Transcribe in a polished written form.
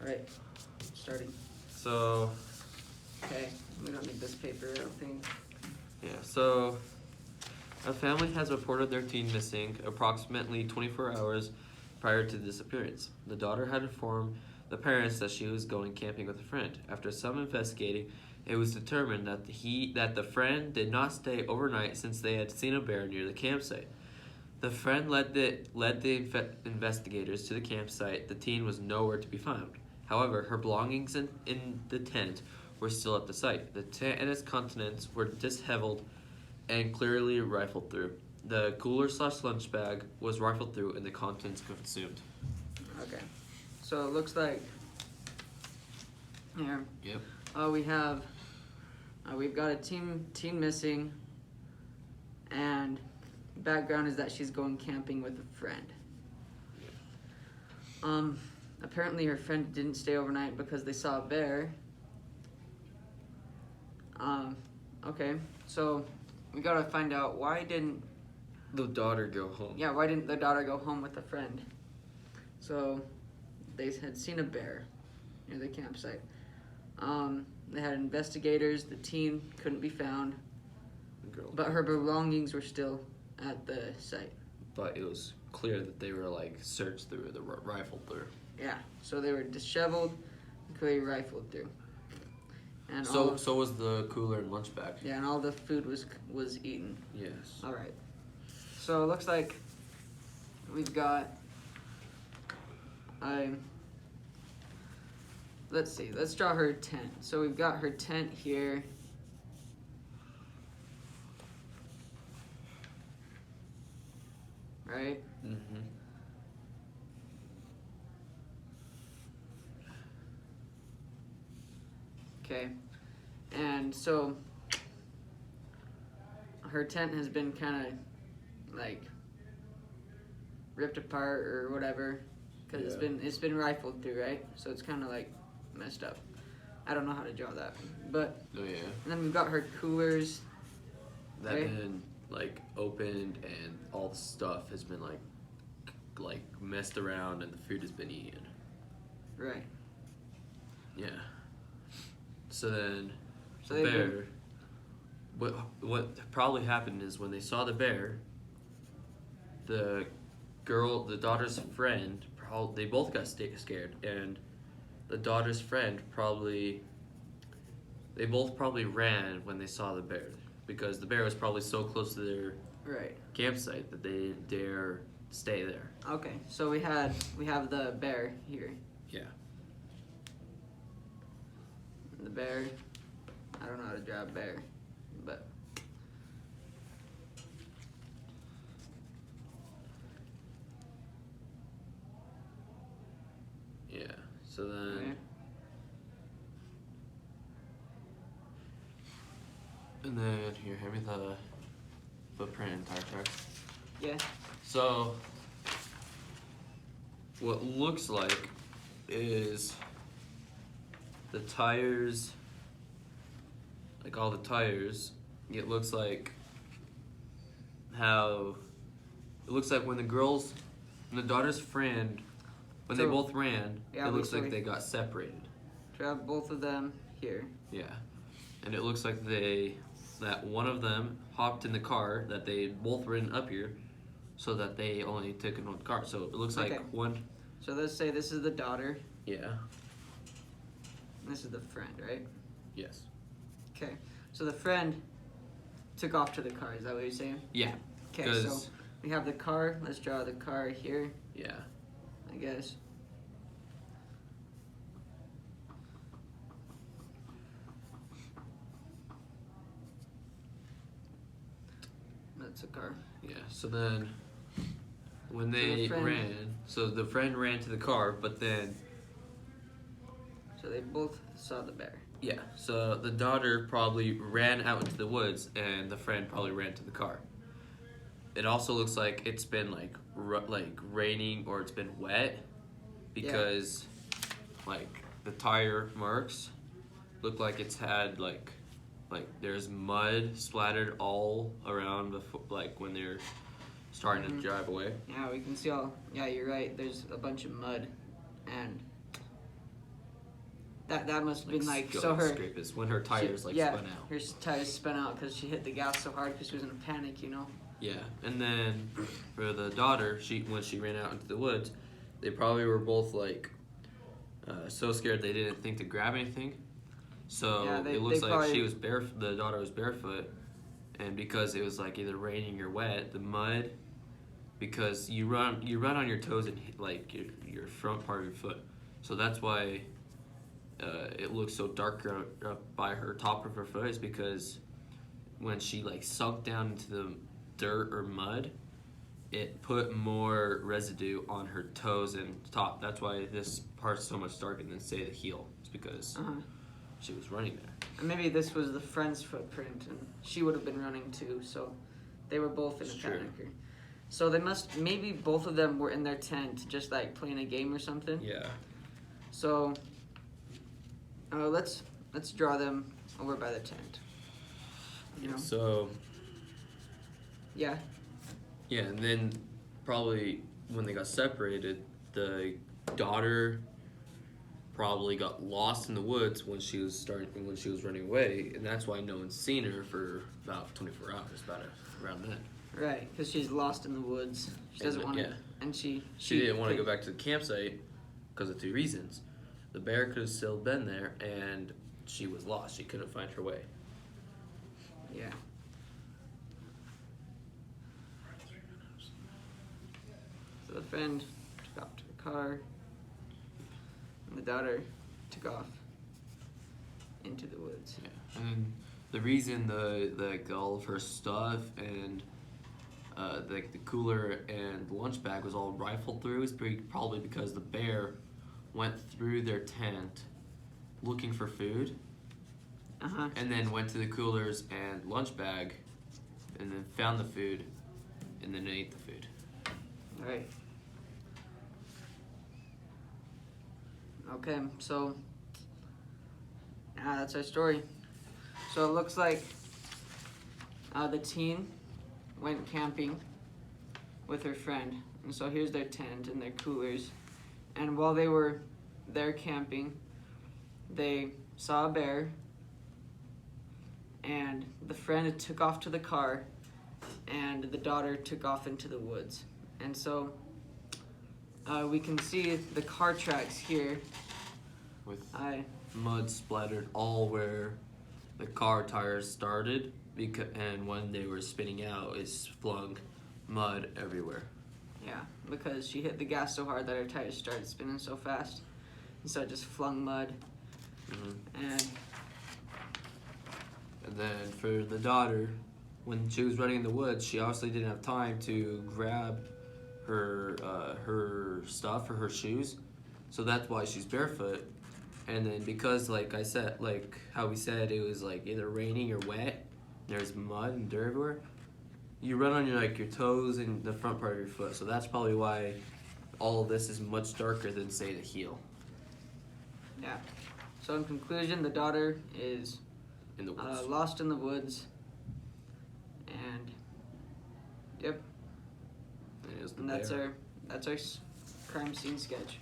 Alright, starting. So, Okay, we don't need this paper, I don't think. yeah, so a family has reported their teen missing approximately 24 hours prior to the disappearance. The daughter had informed the parents that she was going camping with a friend. After some investigating, it was determined that the friend did not stay overnight since they had seen a bear near the campsite. The friend led the investigators to the campsite. The teen was nowhere to be found. However, her belongings in the tent were still at the site. The tent and its contents were disheveled and clearly rifled through. The cooler/lunch bag was rifled through and the contents consumed. Okay, so it looks like here. Yep. We've got a teen missing, and background is that she's going camping with a friend. Apparently her friend didn't stay overnight because they saw a bear. Okay, so we gotta find out why didn't The daughter go home. the daughter go home with a friend? So they had seen a bear near the campsite. They had investigators. The teen couldn't be found, but her belongings were still at the site. But it was clear that they were like searched through, rifled through. Yeah, so they were disheveled, clearly rifled through. And So was the cooler and lunch bag. yeah, and all the food was eaten. Yes. All right. So it looks like we've got. Let's see. Let's draw her tent. So we've got her tent here. Right? Mm-hmm. Okay. And so her tent has been kind of like ripped apart or whatever because it's been rifled through, right? So it's kind of like messed up. I don't know how to draw that, but Oh yeah. and then we've got her coolers. That Okay. been like opened and all the stuff has been like messed around and the food has been eaten. Right. Yeah. So then So the they've bear. been- What probably happened is when they saw the bear, the daughter's friend, they both got scared, and the daughter's friend they both probably ran when they saw the bear because the bear was probably so close to their Right. campsite that they didn't dare stay there. Okay. So we have the bear here. Yeah. The bear. I don't know how to draw a bear, but Yeah. So then. okay. And then here, hand me the footprint and tire tracks. Yeah. So, what looks like is the tires, like all the tires, it looks like when the daughter's friend, when they So- both ran, Yeah, it looks so like we- they got separated. Draw both of them here. Yeah. And it looks like that one of them hopped in the car that they both ridden up here so that they only took in one car. So it looks like Okay. one. So let's say this is the daughter. Yeah. And this is the friend, right? Yes. Okay. So the friend took off to the car. Is that what you're saying? Yeah. Okay. So we have the car. Let's draw the car here, Yeah. I guess. That's a car. Yeah. So then when So the they friend- ran, so the friend ran to the car, but then So they both saw the bear. yeah, so the daughter probably ran out into the woods and the friend probably ran to the car. It also looks like it's been like raining or it's been wet because like the tire marks look like it's had like there's mud splattered all around when they're starting to drive away. Yeah, we can see all. Yeah, you're right. There's a bunch of mud, and That must have been like Go so her. scrape is when her tires she- like yeah, spun out. her tires spun out because she hit the gas so hard because she was in a panic, you know. Yeah, and then for the daughter, when she ran out into the woods, they probably were both like so scared they didn't think to grab anything. So Yeah, it looks they like probably- she was the daughter was barefoot, and because it was like either raining or wet, the mud, because you run on your toes and hit, like your front part of your foot, so that's why it looks so dark up by her top of her foot, is because when she like sunk down into the dirt or mud, it put more residue on her toes and top. That's why this part's so much darker than say the heel. It's because she was running there. And maybe this was the friend's footprint, and she would have been running too. So they were both in a Sure. panic. So they maybe both of them were in their tent, just like playing a game or something. Yeah. So let's draw them over by the tent. You know? So Yeah. yeah, and then probably when they got separated, the daughter probably got lost in the woods when she was running away, and that's why no one's seen her for about 24 hours, around then. Right, because she's lost in the woods. She And doesn't the- want to, yeah. and she She didn't want to go back to the campsite because of 2 reasons. The bear could have still been there, and she was lost. She couldn't find her way. Yeah. So the friend took off to the car, and the daughter took off into the woods. Yeah. And the reason the all of her stuff and the cooler and lunch bag was all rifled through is probably because the bear went through their tent looking for food, and then went to the coolers and lunch bag, and then found the food, and then ate the food. All right. Okay, so that's our story. So it looks like the teen went camping with her friend, and so here's their tent and their coolers. And while they were there camping, they saw a bear, and the friend took off to the car, and the daughter took off into the woods. And so we can see the car tracks here. With mud splattered all where the car tires started, and when they were spinning out, it's flung mud everywhere. Yeah, because she hit the gas so hard that her tires started spinning so fast, and so it just flung mud. And then for the daughter, when she was running in the woods, she obviously didn't have time to grab her stuff or her shoes, so that's why she's barefoot. And then because, like I said, like how we said, it was like either raining or wet, there's mud and dirt everywhere, you run on your toes and the front part of your foot, so that's probably why all of this is much darker than say the heel yeah, so in conclusion, the daughter is in the woods. lost in the woods, and yep, And it was the and that's bear. our crime scene sketch.